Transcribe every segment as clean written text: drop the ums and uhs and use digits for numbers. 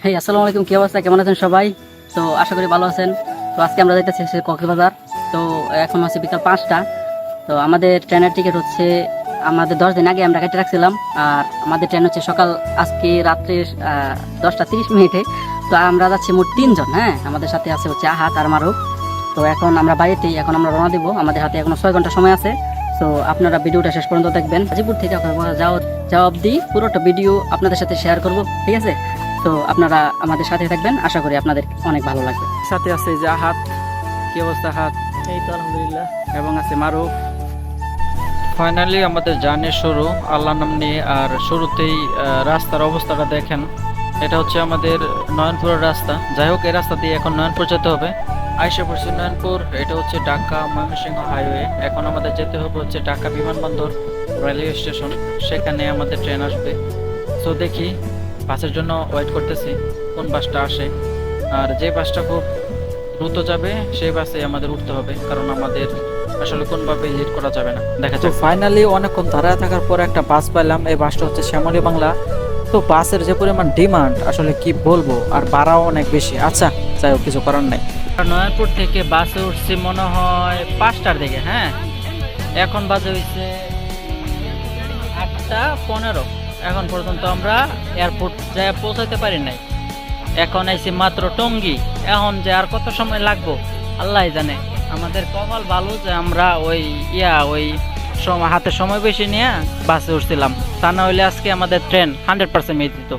হেই আসসালামু আলাইকুম, কি অবস্থা, কেমন আছেন সবাই? তো আশা করি ভালো আছেন। তো আজকে আমরা যাইতেছি কক্সবাজার। তো এখন হচ্ছে বিকাল 5টা। তো আমাদের ট্রেনের টিকিট হচ্ছে আমাদের 10 দিন আগে আমরা কেটে রাখছিলাম। আর আমাদের ট্রেন হচ্ছে সকাল আজকে রাত্রে 10টা 30 মিনিটে। তো আমরা যাচ্ছি মোট 3 জন। হ্যাঁ, আমাদের সাথে আছে হচ্ছে আহাত আর মারুফ। তো এখন আমরা বাড়িতেই, এখন আমরা রওনা দিব। আমাদের হাতে এখনো 6 ঘন্টা সময় আছে। তো আপনারা ভিডিওটা শেষ পর্যন্ত দেখবেন। গাজীপুর থেকে যাওয়া অবধি পুরোটা ভিডিও আপনাদের সাথে শেয়ার করব, ঠিক আছে? তো আপনারা আমাদের সাথে থাকবেন, আশা করি আপনাদের অনেক ভালো লাগবে। সাথে আছে যে আহাত। কি অবস্থা হাত? এই তো আলহামদুলিল্লাহ। এবং আছে মারুফ। ফাইনালি আমাদের জার্নি শুরু আল্লাহর নাম নিয়ে। আর শুরুতেই রাস্তার অবস্থাটা দেখেন। এটা হচ্ছে আমাদের নয়নপুরের রাস্তা। যাই হোক, এই রাস্তা দিয়ে এখন নয়নপুর যেতে হবে। আইসা পড়ছি নয়নপুর। এটা হচ্ছে ঢাকা ময়মনসিংহ হাইওয়ে। এখন আমাদের যেতে হবে হচ্ছে ঢাকা বিমানবন্দর রেলওয়ে স্টেশন। সেখানে আমাদের ট্রেন আসবে। সো দেখি, বাসের জন্য ওয়েট করতেছি কোন বাসটা আসে। আর যে বাসটা খুব দ্রুত যাবে সেই বাসে আমাদের উঠতে হবে, কারণ আমাদের আসলে কোনভাবে লেট করা যাবে না। দেখা যাক। ফাইনালি অনেকক্ষণ দাঁড়ায় থাকার পর একটা বাস পাইলাম। এই বাসটা হচ্ছে শ্যামলী বাংলা। তো বাসের যে পরিমাণ ডিমান্ড আসলে কি বলবো, আর ভাড়াও অনেক বেশি। আচ্ছা, যাই হোক, কিছু করার নাই। নয়নপুর থেকে বাসে উঠছি মনে হয় 5টার দিকে। হ্যাঁ, এখন বাজে হয়েছে 8টা 15। এখন পর্যন্ত আমরা এয়ারপোর্ট যায় পৌঁছাতে পারি নাই। এখন আইছি মাত্র টঙ্গী। এখন যে আর কত সময় লাগবো আল্লাহ জানে। আমাদের কপাল ভালো যে আমরা ওই হাতে সময় বেশি নিয়ে বাসে উঠছিলাম। তা না হইলে আজকে আমাদের ট্রেন 100% মিস দিত।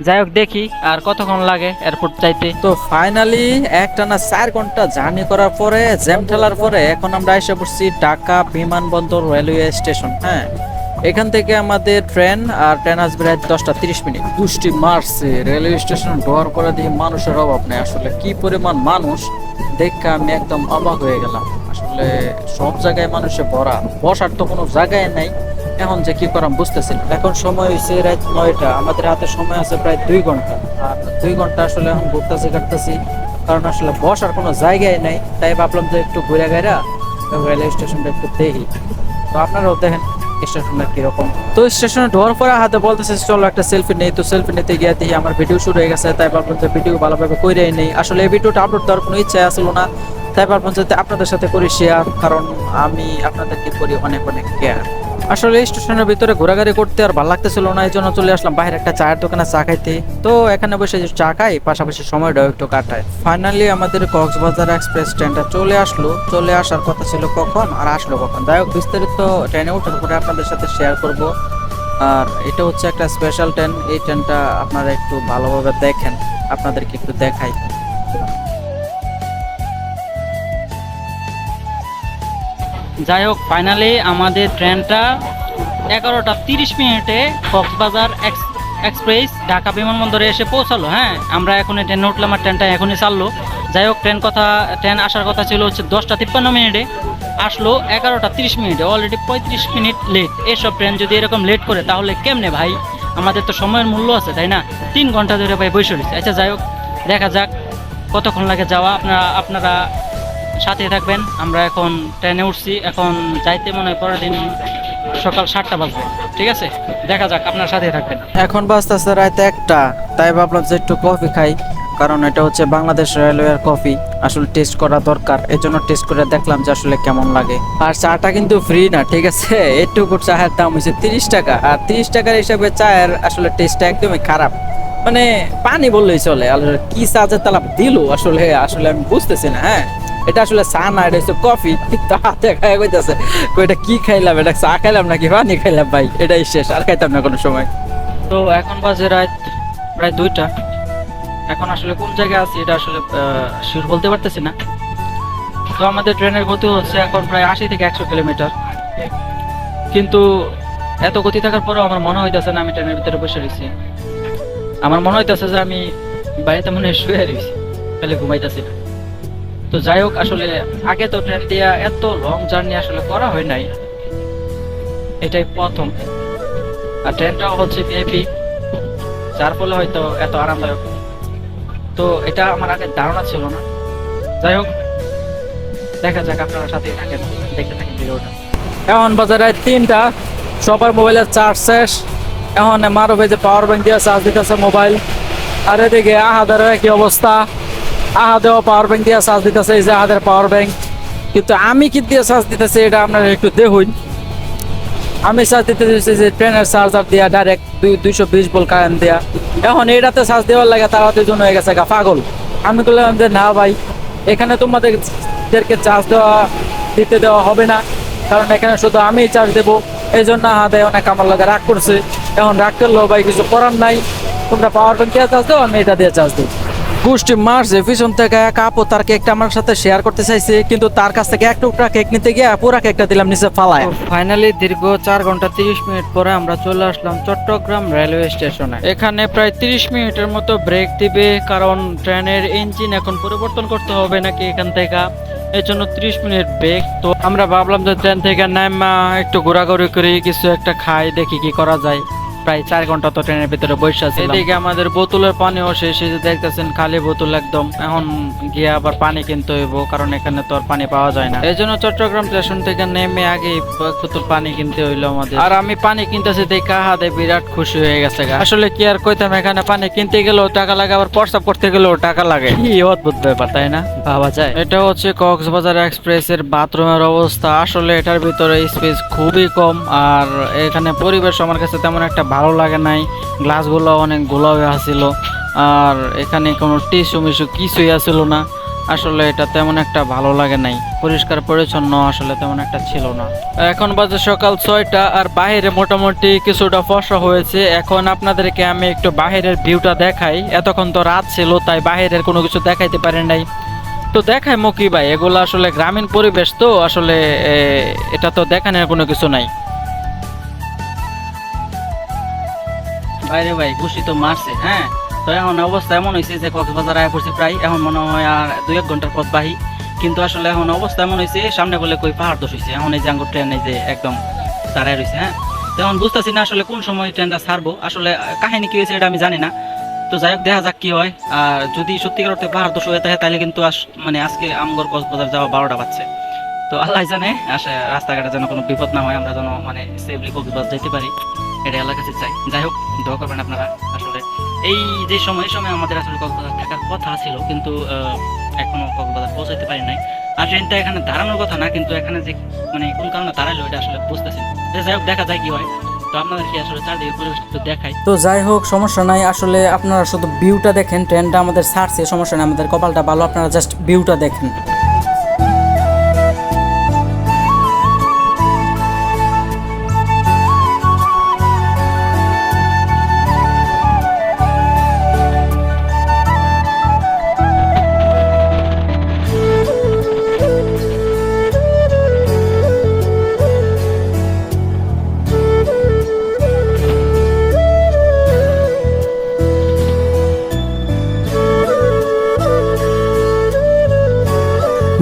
যাই হোক, দেখি আর কতক্ষণ লাগে এয়ারপোর্ট যাইতে। তো ফাইনালি একটানা 4 ঘন্টা জার্নি করার পরে, জ্যাম ঠেলার পরে এখন আমরা এসে পড়ছি ঢাকা বিমানবন্দর রেলওয়ে স্টেশন। হ্যাঁ, এখান থেকে আমাদের ট্রেন আসবে রাত 10টা 30 মিনিট। দুষ্টি মারছে রেলওয়ে স্টেশন ঢোয়ার পরে দিয়ে মানুষের অভাব নেই। আসলে কি পরিমাণ মানুষ দেখে আমি একদম অবাক হয়ে গেলাম। আসলে সব জায়গায় মানুষে ভরা, বসার তো কোনো জায়গায় নাই। এখন যে কি করাম বুঝতেছি না। এখন সময় হয়েছে রাত 9টা। আমাদের হাতে সময় আছে প্রায় 2 ঘন্টা। আর 2 ঘন্টা আসলে এখন ঘুরতেছি কাটতেছি, কারণ আসলে বসার কোনো জায়গায় নাই। তাই ভাবলাম যে একটু ঘুরে গাইরা রেলওয়ে স্টেশনটা একটু দেখি। তো আপনারাও দেখেন স্টেশনটা কিরকম। তো স্টেশনে ঢোয়ার পরে হাতে বলতেছে চলো একটা সেলফি নেই। তো সেলফি নিতে গিয়ে দেখি আমার ভিডিও শুরু হয়ে গেছে। তাই ভাবলাম যে ভিডিও ভালোভাবে কইরাই নেই। আসলে এই ভিডিওটা আপলোড দেওয়ার কোনো ইচ্ছা আসলো না। তাই ভাবলাম যে আপনাদের সাথে করি শেয়ার, কারণ আমি আপনাদেরকে করি অনেক অনেক কেয়ার। আসলে স্টেশনের ভিতরে ঘোরাঘুরি করতে আর ভালো লাগতেছিল না, এই জন্য চলে আসলাম বাইরে একটা চায়ের দোকানে চা খাইতে। তো এখানে বসে চা খাই, পাশাপাশি সময়টাও একটু কাটায়। ফাইনালি আমাদের কক্সবাজার এক্সপ্রেস ট্রেনটা চলে আসলো। চলে আসার কথা ছিল কখন আর আসলো কখন, যাই হোক বিস্তারিত ট্রেনে ওঠার পরে আপনাদের সাথে শেয়ার করব। আর এটা হচ্ছে একটা স্পেশাল ট্রেন। এই ট্রেনটা আপনারা একটু ভালোভাবে দেখেন, আপনাদেরকে একটু দেখাই। যাই হোক, ফাইনালি আমাদের ট্রেনটা 11টা 30 মিনিটে কক্সবাজার এক্সপ্রেস ঢাকা বিমানবন্দরে এসে পৌঁছালো। হ্যাঁ, আমরা এখন ট্রেনে উঠলাম আর ট্রেনটা এখনই চাললো। যাই হোক, ট্রেন আসার কথা ছিল হচ্ছে 10টা 53 মিনিটে, আসলো 11টা 30 মিনিটে। Already 35 minute late. এসব ট্রেন যদি এরকম লেট করে তাহলে কেমনে ভাই? আমাদের তো সময়ের মূল্য আছে, তাই না? 3 ঘন্টা ধরে ভাই বসে রয়েছে। আচ্ছা, যাই হোক, দেখা যাক কতক্ষণ লাগে যাওয়া। আপনারা সাথে থাকবেন। আমরা এখন ট্রেনে উঠছি। এখন যাইতে মনে হয় পরের দিন সকাল 7টা বাজবে। ঠিক আছে, দেখা যাক, আপনার সাথে থাকবেন। এখন বাজতেছে রাত 1টা। তাই ভাবলাম যে একটু কফি খাই, কারণ এটা হচ্ছে বাংলাদেশ রেলওয়ের কফি। আসলে টেস্ট করা দরকার, এই জন্য টেস্ট করে দেখলাম যে আসলে কেমন লাগে। আর চাটা কিন্তু ফ্রি না, ঠিক আছে? এইটুকু চায়ের দাম হচ্ছে 30 টাকা। আর 30 টাকার হিসাবে চায়ের আসলে টেস্টটা একদমই খারাপ, মানে পানি বললেই চলে। আসলে কি চার্জের তালা দিল আসলে আমি বুঝতেছি না। হ্যাঁ, এটা আসলে চা না, এটা হচ্ছে কফি। হাতে খাই কইতেছে, এটা কি খাইলাম? এটা চা খাইলাম নাকি পানি খাইলাম? ভাই এটাই শেষ, আর খাইতাম না কোনো সময়। তো এখন বাজে রাত প্রায় 2টা। এখন আসলে কোন জায়গায় আছি এটা আসলে শিওর বলতে পারতেছি না। তো আমাদের ট্রেনের গতি হচ্ছে এখন প্রায় 80 থেকে 100 কিলোমিটার। কিন্তু এত গতি থাকার পরেও আমার মনে হইতেছে না আমি ট্রেনের ভিতরে বসে রয়েছি। আমার মনে হইতেছে যে আমি বাড়িতে মনে হয় শুয়ে রয়েছি, তাহলে ঘুমাইতেছি না। তো যাই হোক, আসলে আগে তো ট্রেন দিয়ে এত লং জার্নি আসলে করা হয় নাই, এটাই প্রথম। আর ট্রেনটাও হচ্ছে ভিআইপি, যার ফলে হয়তো এত আরামদায়ক। তো এটা আমার আগে ধারণা ছিল না। যাই হোক, দেখা যাক, আপনারা সাথে থাকেন, দেখতে থাকেন ভিডিওটা। এখন বাজারে 3টা, সবার মোবাইলের চার্জ শেষ। এখন মারো ভেজে পাওয়ার ব্যাংক দিয়ে চার্জ দিতেছে মোবাইল। আর এদিকে আহাদের কি অবস্থা, আহাদেও পাওয়ার ব্যাংক দিয়ে চার্জ দিতেছে, এই যে আহাদের পাওয়ার ব্যাংক। কিন্তু আমি কি দিয়ে চার্জ দিতেছি এটা আপনারা একটু দেখুন। আমি চার্জ দিতে দিচ্ছি যে ট্রেনের চার্জার দিয়া ডাইরেক্ট 220 ভোল্ট কারেন্ট দেয়া। এখন এটাতে চার্জ দেওয়ার লাগে তারা দুজন হয়ে গেছে গা পাগল। আমি বললাম যে না ভাই, এখানে তোমাদেরকে চার্জ দিতে দেওয়া হবে না, কারণ এখানে শুধু আমি চার্জ দেবো। এই জন্য হাতে অনেক আমার লাগে রাগ করছে। এখন রাগ করলেও ভাই কিছু করার নাই, তোমরা পাওয়ার ব্যাংক দিয়ে চার্জ দাও, আমি এটা দিয়ে চার্জ দিই। গোষ্ঠী মারছে পিছন থেকে, এক আপু তার কেকটা আমার সাথে শেয়ার করতে চাইছে, কিন্তু তার কাছ থেকে এক টুকরা কেক নিতে গিয়ে পুরা কেকটা দিলাম নিচে ফালায়। ফাইনালি দীর্ঘ 4 ঘন্টা 30 মিনিট পরে আমরা চলে আসলাম চট্টগ্রাম রেলওয়ে স্টেশনে। এখানে প্রায় 30 মিনিটের মতো ব্রেক দিবে, কারণ ট্রেনের ইঞ্জিন এখন পরিবর্তন করতে হবে নাকি এখান থেকে, এই জন্য 30 মিনিট ব্রেক। তো আমরা ভাবলাম যে ট্রেন থেকে নামা একটু ঘোরাঘুরি করি, কিছু একটা খাই, দেখি কি করা যায়। প্রায় 4 ঘন্টা তো ট্রেনের ভিতরে বসে আছি। এদিকে আমাদের বোতলের পানিও শেষ, এই যে দেখতেছেন খালি বোতল একদম। এখন গিয়ে আবার পানি কিনতে হইব, কারণ এখানে তো আর পানি পাওয়া যায় না। এই জন্য চট্টগ্রাম স্টেশন থেকে নেমে আগে বোতল পানি কিনতে হইলো আমাদের। আর আমি পানি কিনতেছি দেখে হাতে বিরাট খুশি হয়ে গেছে। আসলে কি আর কইতাম, এখানে পানি কিনতে গেলেও টাকা লাগে, আবার প্রস্তাব করতে গেলেও টাকা লাগে। কি অদ্ভুত ব্যাপার, তাই না? ভাবা যায়। এটা হচ্ছে কক্সবাজার এক্সপ্রেসের বাথরুমের অবস্থা। আসলে এটার ভিতরে স্পেস খুবই কম, আর এখানে পরিবেশ আমার কাছে তেমন একটা ভালো লাগে নাই। গ্লাসগুলো অনেক গোলাপি আসছিল, আর এখানে কোনো টিস্যু মিস্যু কিছুই আসছিল না। আসলে এটা তেমন একটা ভালো লাগে নাই, পরিষ্কার পরিচ্ছন্ন আসলে তেমন একটা ছিল না। এখন বাজে সকাল 6টা, আর বাইরে মোটামুটি কিছুটা ফর্সা হয়েছে। এখন আপনাদেরকে আমি একটু বাইরের ভিউটা দেখাই। এতক্ষণ তো রাত ছিল, তাই বাইরের কোনো কিছু দেখাইতে পারি নাই। তো দেখাই মুকি ভাই, এগুলো আসলে গ্রামীণ পরিবেশ, তো আসলে এটা তো দেখানোর কোনো কিছু নাই। বাইরে ভাই খুশি তো মারছে। হ্যাঁ, তো এখন অবস্থা এমন হয়েছে যে কক্সবাজার আয়া পড়ছে প্রায়, এখন মনে হয় আর 2-1 ঘন্টার পথ বাহি। কিন্তু আসলে এখন অবস্থা এমন হয়েছে, সামনে বলে কই পাহাড় দোষ হয়েছে। এখন এই জাঙ্গু ট্রেন এই যে একদম দাঁড়ায় রয়েছে। হ্যাঁ, তো এখন বুঝতেছি না আসলে কোন সময় ট্রেনটা ছাড়বো। আসলে কাহিনী কি হয়েছে এটা আমি জানি না। তো যাই হোক, দেখা যাক কি হয়। আর যদি সত্যিকার অর্থে পাহাড় দোষ হয়ে থাকে তাহলে কিন্তু মানে আজকে আমগর কক্সবাজার যাওয়া 12টা বাজছে। তো আল্লাহ জানে, আসে রাস্তাঘাটে যেন কোনো বিপদ না হয়, আমরা যেন মানে সেফলি কক্সবাজার যেতে পারি, এটা আল্লাহর কাছে চাই। যাই হোক, দোয়া করবেন আপনারা। আসলে এই যে সময় আমাদের আসলে কক্সবাজার থাকার কথা ছিল, কিন্তু এখনো কক্সবাজার পৌঁছাতে পারি নাই। আর ট্রেনটা এখানে দাঁড়ানোর কথা না, কিন্তু এখানে যে মানে কোন কারণে দাঁড়ালো এটা আসলে বুঝতেছি না। যাই হোক, দেখা যায় কি হয়। তো আপনাদের কি আসলে চারদিকে পরিবেশ দেখাই। তো যাই হোক, সমস্যা নাই। আসলে আপনারা শুধু ভিউটা দেখেন, ট্রেনটা আমাদের ছাড়ছে, সমস্যা নাই, আমাদের কপালটা ভালো, আপনারা জাস্ট ভিউটা দেখেন।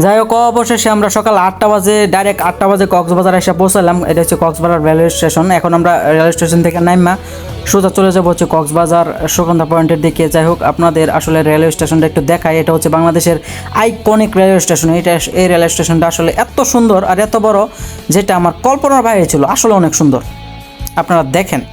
যাই হোক, অবশেষে আমরা সকাল 8টা বাজে ডাইরেক্ট 8টা বাজে কক্সবাজার এসে পৌঁছালাম। এটা হচ্ছে কক্সবাজার রেলওয়ে স্টেশন। এখন আমরা রেলওয়ে স্টেশন থেকে নাইমা সোজা চলে যাবো হচ্ছে কক্সবাজার সুগন্ধা পয়েন্টের দিকে। যাই হোক, আপনাদের আসলে রেলওয়ে স্টেশনটা একটু দেখাই। এটা হচ্ছে বাংলাদেশের আইকনিক রেলওয়ে স্টেশন। এই রেলওয়ে স্টেশনটা আসলে এত সুন্দর আর এত বড়, যেটা আমার কল্পনার বাইরে ছিল। আসলে অনেক সুন্দর, আপনারা দেখেন।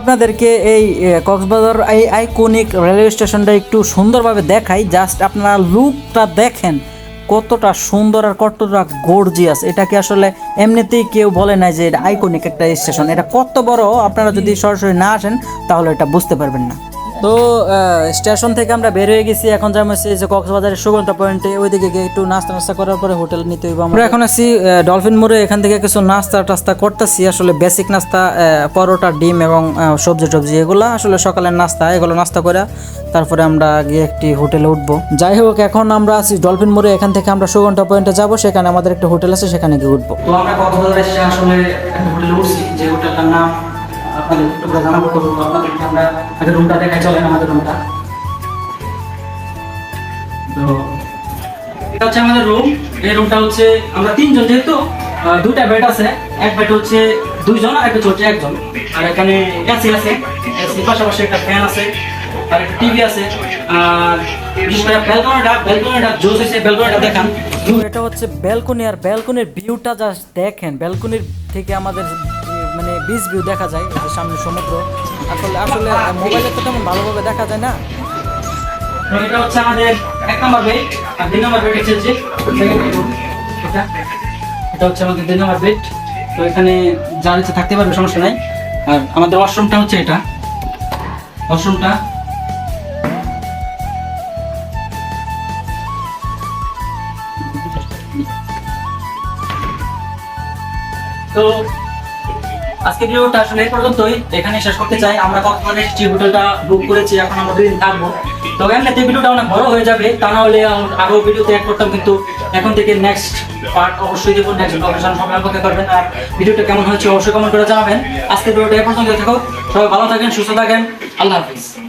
আপনাদেরকে এই কক্সবাজার এই আইকনিক রেলওয়ে স্টেশনটা একটু সুন্দরভাবে দেখাই। জাস্ট আপনারা লুকটা দেখেন, কতটা সুন্দর আর কতটা গর্জিয়াস। এটাকে আসলে এমনিতেই কেউ বলে না যে এটা আইকনিক একটা স্টেশন। এটা কত বড়, আপনারা যদি সরাসরি না আসেন তাহলে এটা বুঝতে পারবেন না। তো স্টেশন থেকে আমরা বের হয়ে গেছি। এখন যাবো হচ্ছে যে কক্সবাজারের সুগন্ধা পয়েন্টে, ওইদিকে গিয়ে একটু নাস্তা করার পরে হোটেল নিতে হইব। আমরা এখন আছি ডলফিন মোড়ে। এখান থেকে কিছু নাস্তা করতেছি। আসলে বেসিক নাস্তা, পরোটা, ডিম এবং সবজি টবজি, এগুলো আসলে সকালের নাস্তা। এগুলো নাস্তা করে তারপরে আমরা গিয়ে একটি হোটেলে উঠবো। যাই হোক, এখন আমরা আছি ডলফিন মোড়ে। এখান থেকে আমরা সুগন্ধা পয়েন্টে যাবো, সেখানে আমাদের একটা হোটেল আছে, সেখানে গিয়ে উঠবো। তো আমরা কক্সবাজারে এসে আসলে একটা হোটেলে উঠছি, যে হোটেলটার নাম আপনাদের একটু জানাবো করবো। আপনাদেরকে আমরা একটা রুমটা দেখাই, চলেন আমাদের রুমটা। তো এটা হচ্ছে আমাদের রুম। এই রুমটা হচ্ছে আমরা 3 জন, যেহেতু 2টা বেড আছে। এক বেড হচ্ছে 2 জন, আর এক বেড হচ্ছে 1 জন। আর এখানে এসি আছে, এসি পাশাপাশি একটা ফ্যান আছে, আর একটা টিভি আছে। আর বিশেষ করে ব্যালকনিটা জোস হয়েছে, ব্যালকনিটা দেখান। এটা হচ্ছে ব্যালকনি, আর ব্যালকনির ভিউটা জাস্ট দেখেন। ব্যালকনির থেকে আমাদের মানে বিচ ভিউ দেখা যায়, এই যে সামনে সমুদ্র। আসলে আসলে মোবাইলে তো তেমন ভালোভাবে দেখা যায় না। তো এটা হচ্ছে আমাদের 1 নম্বর বেড, আর 2 নম্বর বেড হচ্ছে যে এটা হচ্ছে আমাদের 2 নম্বর বেড। তো এখানে যার ইচ্ছে থাকতে পারবে, সমস্যা নাই। আর আমাদের ওয়াশরুমটা হচ্ছে এটা, ওয়াশরুমটা তো আজকে ভিডিওটা আসলে এই পর্যন্তই, এখানে শেষ করতে চাই। আমরা কক্সবাজারে যে হোটেলটা বুক করেছি, এখন আমরা 2 দিন থাকবো। তো এমনিতে ভিডিওটা অনেক বড় হয়ে যাবে, তা না হলে আরো ভিডিওতে অ্যাড করতাম, কিন্তু এখন থেকে নেক্সট পার্ট অবশ্যই দেবো, নেক্সট লোকেশন সবাই অপেক্ষা করবেন। আর ভিডিওটা কেমন হয়েছে অবশ্যই কমেন্ট করে জানাবেন। আজকে ভিডিওটা এই পর্যন্ত থাকুক, সবাই ভালো থাকেন, সুস্থ থাকেন, আল্লাহ হাফিজ।